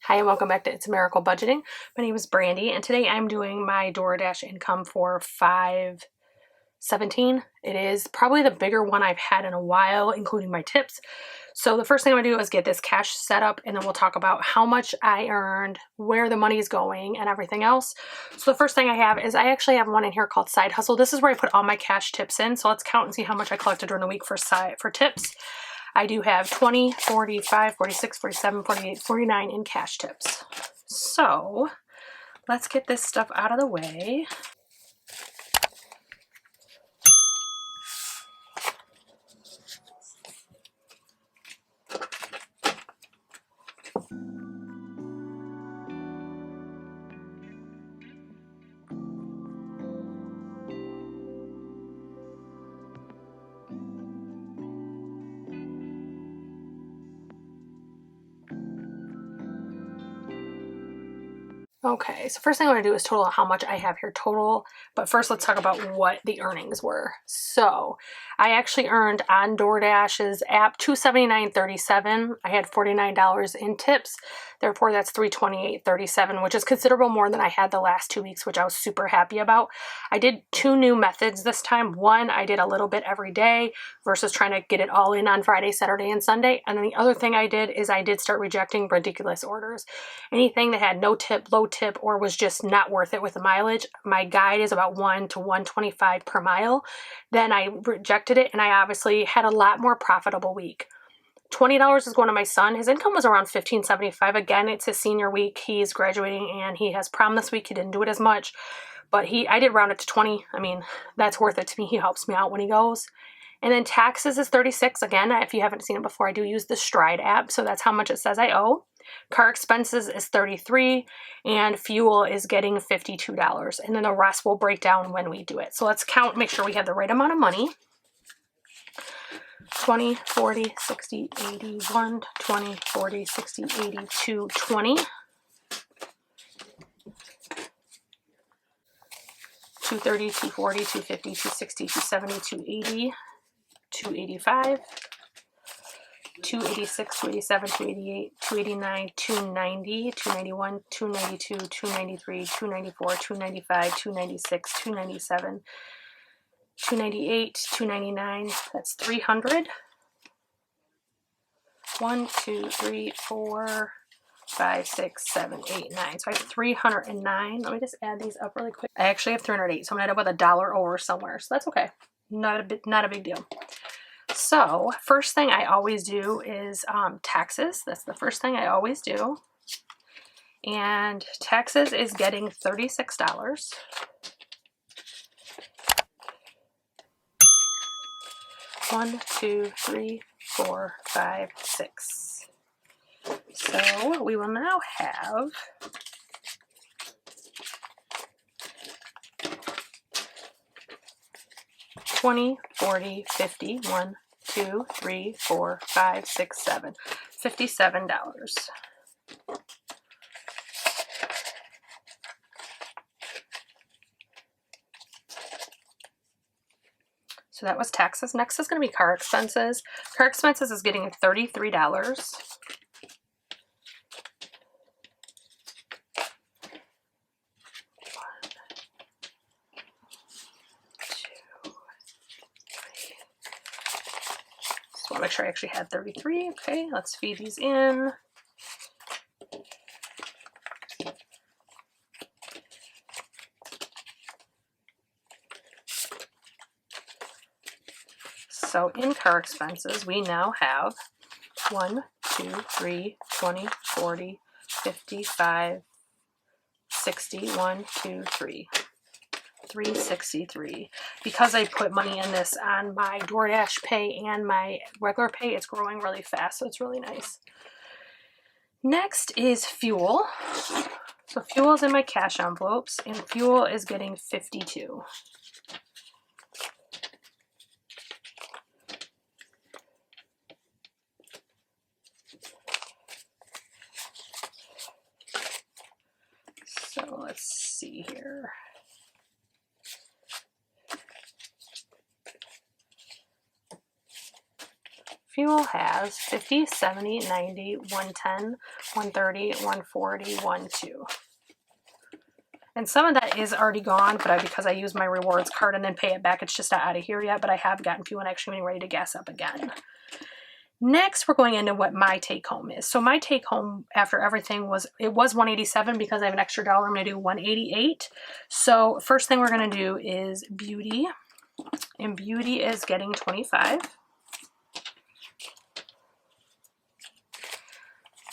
Hi and welcome back to It's a Miracle Budgeting. My name is Brandy and today I'm doing my DoorDash income for 5/17. It is probably the bigger one I've had in a while, including my tips. So the first thing I'm gonna do is get this cash set up and then we'll talk about how much I earned, where the money is going, and everything else. So the first thing I have is I actually have one in here called Side Hustle. This is where I put all my cash tips in. So let's count and see how much I collected during the week for tips. I do have 20, 45, 46, 47, 48, 49 in cash tips. So let's get this stuff out of the way. Okay, so first thing I want to do is total how much I have here total, but first let's talk about what the earnings were. So I actually earned on DoorDash's app $279.37. I had $49 in tips, therefore that's $328.37, which is considerable more than I had the last 2 weeks, which I was super happy about. I did two new methods this time. One, I did a little bit every day versus trying to get it all in on Friday, Saturday, and Sunday. And then the other thing I did is I did start rejecting ridiculous orders. Anything that had no tip, low tip, or was just not worth it with the mileage. My guide is about 1 to 125 per mile. Then I rejected it and I obviously had a lot more profitable week. $20 is going to my son. His income was around $15.75. Again, it's his senior week. He's graduating and he has prom this week. He didn't do it as much, but I did round it to 20. I mean, that's worth it to me. He helps me out when he goes. And then taxes is 36. Again, if you haven't seen it before, I do use the Stride app, so that's how much it says I owe. Car expenses is 33, and fuel is getting $52. And then the rest will break down when we do it. So let's count, make sure we have the right amount of money. 20, 40, 60, 80, 1, 20, 40, 60, 80, 2, 20. 230, 240, 250, 260, 270, 280, 285, 286, 287, 288, 289, 290, 291, 292, 293, 294, 295, 296, 297, 298, 299. That's 300. 1, 2, 3, 4, 5, 6, 7, 8, 9. So I have 309. Let me just add these up really quick. I actually have 308, so I'm gonna end up with $1 over somewhere. So that's okay. Not a big deal. So first thing I always do is taxes. That's the first thing I always do. And taxes is getting $36. One, 2, 3, 4, 5, 6. So we will now have $20, $40, $50, 1, 2, 3, 4, 5, 6, 7, $57. So that was taxes. Next is going to be car expenses. Car expenses is getting $33. I want to make sure I actually had 33. Okay, let's feed these in. So in car expenses, we now have 1, 2, 3, 20, 40, 55, 60, 1, 2, 3. 363. Because I put money in this on my DoorDash pay and my regular pay, it's growing really fast, so it's really nice. Next is fuel. So fuel is in my cash envelopes, and fuel is getting 52. So let's see here. fuel has 50, 70, 90, 110, 130, 140, 12. And some of that is already gone, but because I use my rewards card and then pay it back, it's just not out of here yet, but I have gotten fuel and actually getting ready to gas up again. Next, we're going into what my take home is. So my take home after everything was, it was $187 because I have an extra dollar. I'm going to do $188. So first thing we're going to do is beauty, and beauty is getting $25.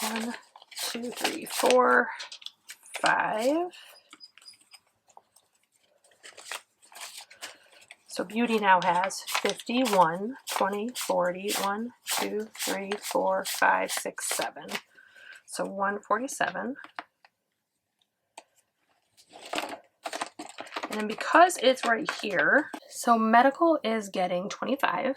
1, 2, 3, 4, 5. So beauty now has 51, 20, 40, 1, 2, 3, 4, 5, 6, 7. So 147. And then because it's right here, so medical is getting 25.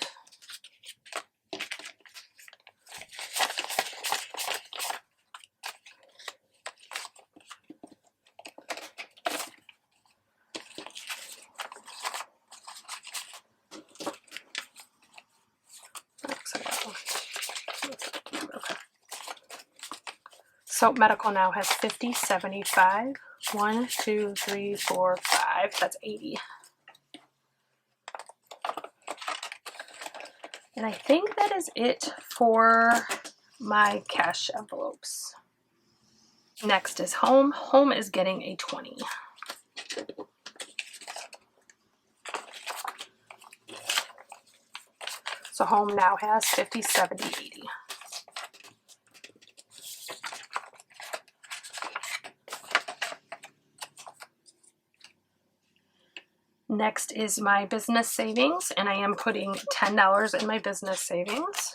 So medical now has 50, 75, 1, 2, 3, 4, 5. That's 80. And I think that is it for my cash envelopes. Next is home. Home is getting a 20. So home now has 50, 70, 80. Next is my business savings, and I am putting $10 in my business savings.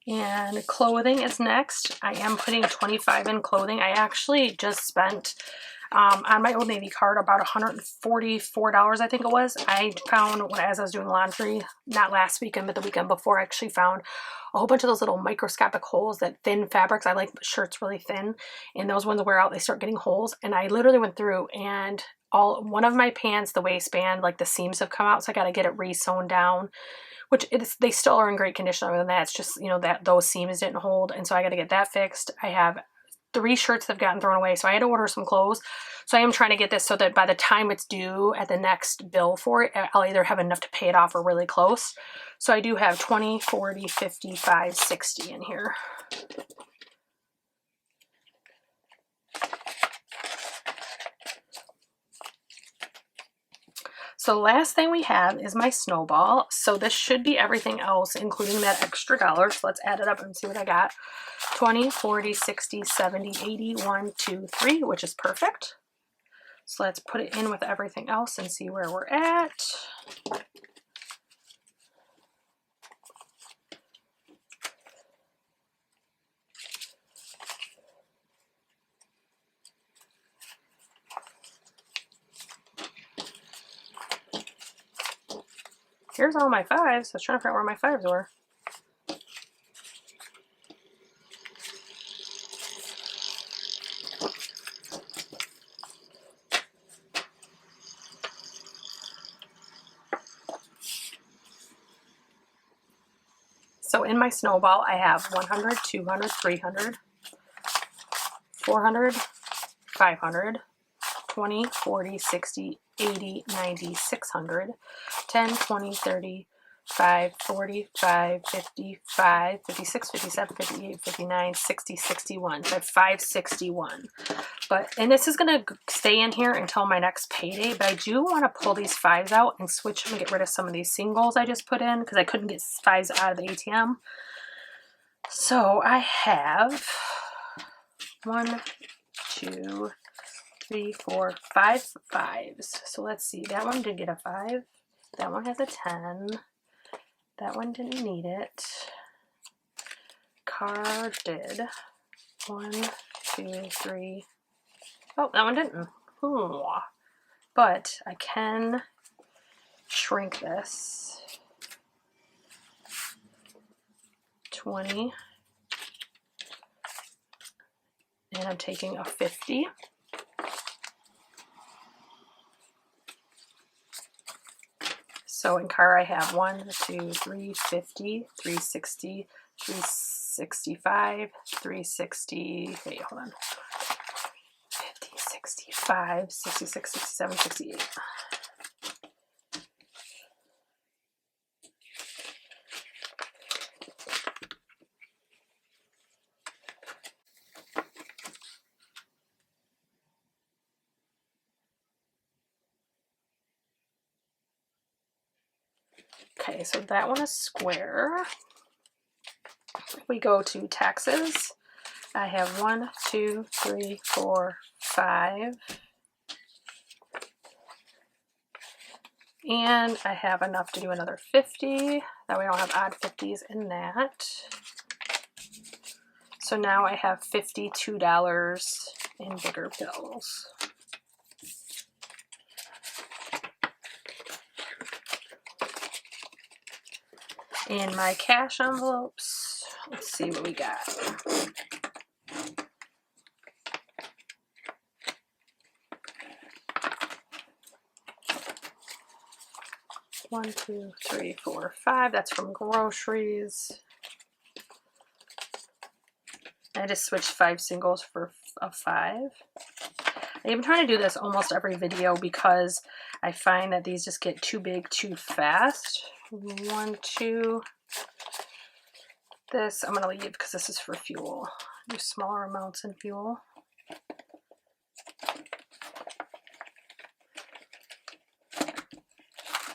And clothing is next. I am putting 25 in clothing. I actually just spent on my Old Navy card about $144, I think it was. I found, as I was doing laundry, not last weekend, but the weekend before, I actually found a whole bunch of those little microscopic holes, that thin fabrics. I like shirts really thin, and those ones wear out, they start getting holes. And I literally went through and one of my pants, the waistband, like the seams have come out, so I got to get it re-sewn down, which they still are in great condition. Other than that, it's just, you know, that those seams didn't hold, and so I got to get that fixed. I have 3 shirts that have gotten thrown away, so I had to order some clothes. So I am trying to get this so that by the time it's due at the next bill for it, I'll either have enough to pay it off or really close. So I do have 20, 40, 55, 60 in here. So last thing we have is my snowball. So this should be everything else, including that extra dollar. So let's add it up and see what I got. 20, 40, 60, 70, 80, 1, 2, 3, which is perfect. So let's put it in with everything else and see where we're at. Here's all my 5s. I was trying to figure out where my 5s were. So in my snowball, I have 100, 200, 300, 400, 500, 20, 40, 60, 80, 90, 600, 10, 20, 30, 5, 45, 55, 56, 57, 58, 59, 60, 61. So I have 561. And this is going to stay in here until my next payday, but I do want to pull these 5s out and switch them and get rid of some of these singles I just put in because I couldn't get 5s out of the ATM. So I have 1, 2, 3, 4, 5 5s. So let's see. That one did get a 5. That one has a 10. That one didn't need it. Card did. 1, 2, 3. Oh, that one didn't. Ooh. But I can shrink this. 20. And I'm taking a 50. So in car I have 1, 2, 3, 50, 360, 365, 360, wait, hold on. 50, 65, 66, 67, 68. Okay, so that one is square. If we go to taxes, I have 1, 2, 3, 4, 5. And I have enough to do another 50. That way I don't have odd 50s in that. So now I have $52 in bigger bills. In my cash envelopes, let's see what we got. One, 2, 3, 4, 5. That's from groceries. I just switched 5 singles for a 5. I'm trying to do this almost every video because I find that these just get too big too fast. 1, 2. This I'm going to leave because this is for fuel. Do smaller amounts in fuel.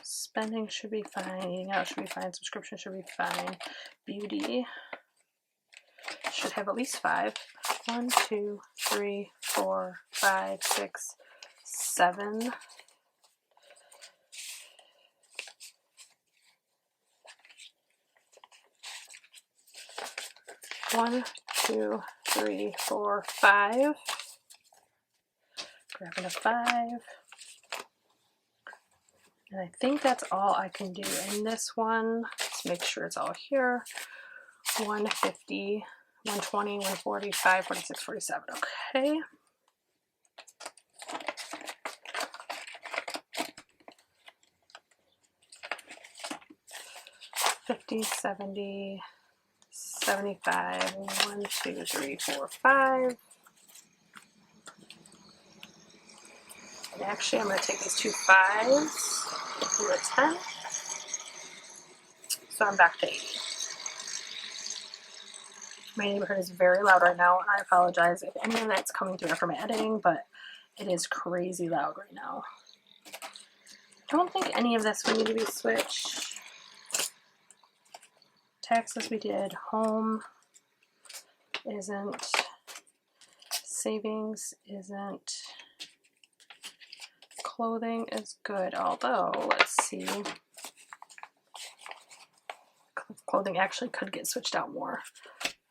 Spending should be fine. Eating out should be fine. Subscription should be fine. Beauty should have at least 5. 1, 2, 3, 4, 5, 6, 7. One, 2, 3, 4, 5. Grabbing a 5. And I think that's all I can do in this one. Let's make sure it's all here. 150, 120, 145, 46, 47. Okay. $50, $70, $75, 1, 2, 3, 4, 5. And actually, I'm going to take these 2 5s, do a 10. So I'm back to 80. My neighborhood is very loud right now, and I apologize if any of that's coming through after my editing, but it is crazy loud right now. I don't think any of this would need to be switched. Taxes we did. Home isn't. Savings isn't. Clothing is good, although, let's see. Clothing actually could get switched out more.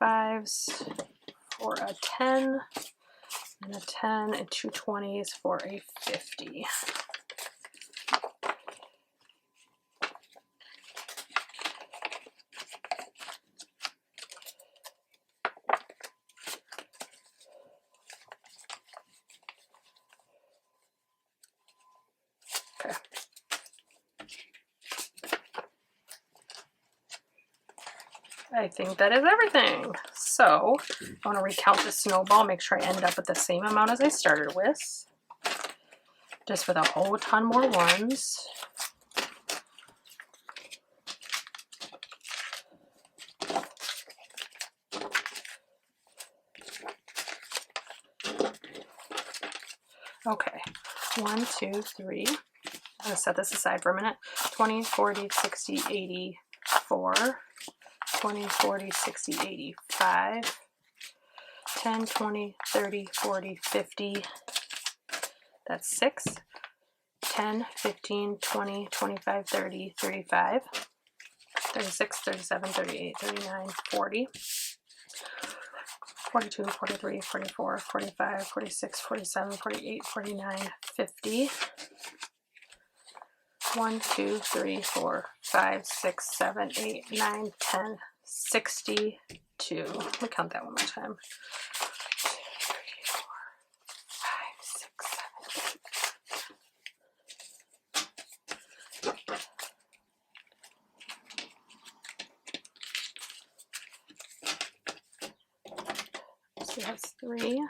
5s for a 10, and a 10, and 2 20s for a 50. Okay. I think that is everything. So I want to recount the snowball, make sure I ended up with the same amount as I started with, just with a whole ton more ones. Okay, 1, 2, 3. I'm going to set this aside for a minute. 20, 40, 60, 80, 4. 20, 40, 60, 80, 5, 10, 20, 30, 40, 50, that's 6, 10, 15, 20, 25, 30, 35, 36, 37, 38, 39, 40, 42, 43, 44, 45, 46, 47, 48, 49, 50, 1, 2, 3, 4, 5, 6, 7, 8, 9, 10, 62. Let me count that one more time. 2, 3, 4, 5, 6, 7, 8. She has 3.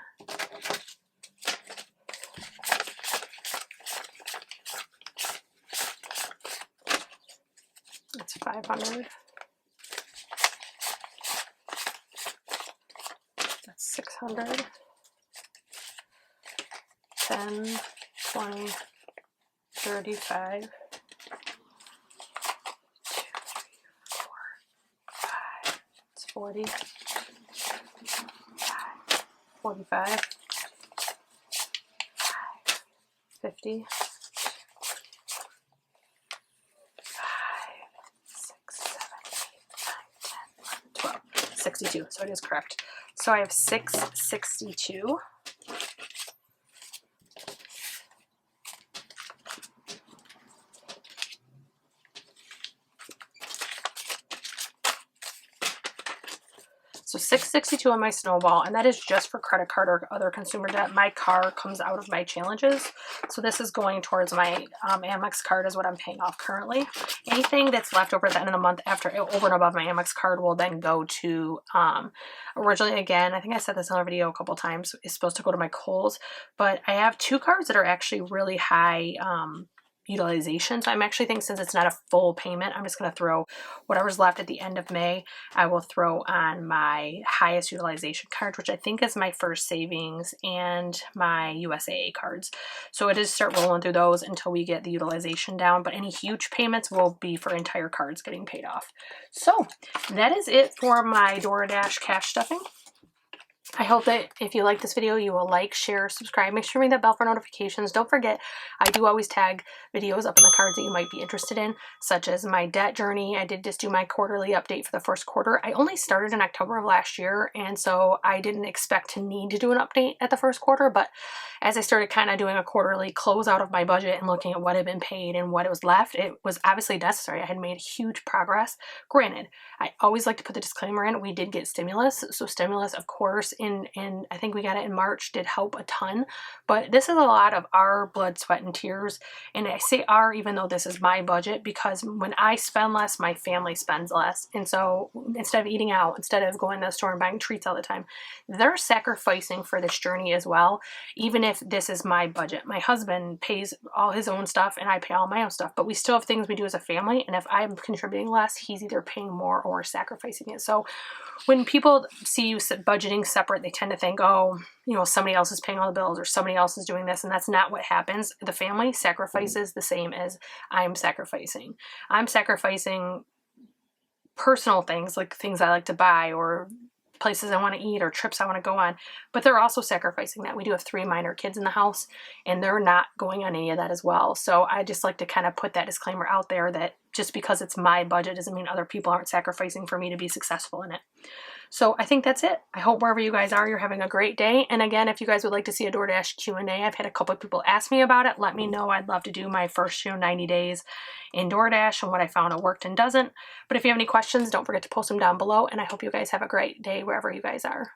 That's 500. That's 600. 10, 20, 35. 2, 3, 4, 5. It's 40. 45. 50. 62, so it is correct. So I have 662. So 662 on my snowball, and that is just for credit card or other consumer debt. My car comes out of my challenges, so this is going towards my Amex card is what I'm paying off currently. Anything that's left over at the end of the month after over and above my Amex card will then go to, originally, again, I think I said this in a video a couple times, it's supposed to go to my Kohl's, but I have 2 cards that are actually really high utilization. So I'm actually thinking, since it's not a full payment, I'm just going to throw whatever's left at the end of May, I will throw on my highest utilization card, which I think is my First Savings and my USAA cards. So it is start rolling through those until we get the utilization down, but any huge payments will be for entire cards getting paid off. So that is it for my DoorDash cash stuffing. I hope that if you like this video, you will like, share, subscribe. Make sure to ring that bell for notifications. Don't forget, I do always tag videos up in the cards that you might be interested in, such as my debt journey. I did just do my quarterly update for the first quarter. I only started in October of last year, and so I didn't expect to need to do an update at the first quarter, but as I started kind of doing a quarterly close out of my budget and looking at what had been paid and what was left, it was obviously necessary. I had made huge progress. Granted, I always like to put the disclaimer in, we did get stimulus, so stimulus, of course, in I think we got it in March, did help a ton, but this is a lot of our blood, sweat, and tears, and I say our even though this is my budget, because when I spend less, my family spends less, and so instead of eating out, instead of going to the store and buying treats all the time, they're sacrificing for this journey as well, even if this is my budget. My husband pays all his own stuff and I pay all my own stuff, but we still have things we do as a family, and if I'm contributing less, he's either paying more or sacrificing it. So when people see you budgeting separate, they tend to think, oh, you know, somebody else is paying all the bills or somebody else is doing this, and that's not what happens. The family sacrifices the same as I'm sacrificing. I'm sacrificing personal things, like things I like to buy or places I want to eat or trips I want to go on, but they're also sacrificing that. We do have 3 minor kids in the house, and they're not going on any of that as well. So I just like to kind of put that disclaimer out there that just because it's my budget doesn't mean other people aren't sacrificing for me to be successful in it. So I think that's it. I hope wherever you guys are, you're having a great day. And again, if you guys would like to see a DoorDash Q&A, I've had a couple of people ask me about it. Let me know. I'd love to do my first 90 days in DoorDash and what I found it worked and doesn't. But if you have any questions, don't forget to post them down below. And I hope you guys have a great day wherever you guys are.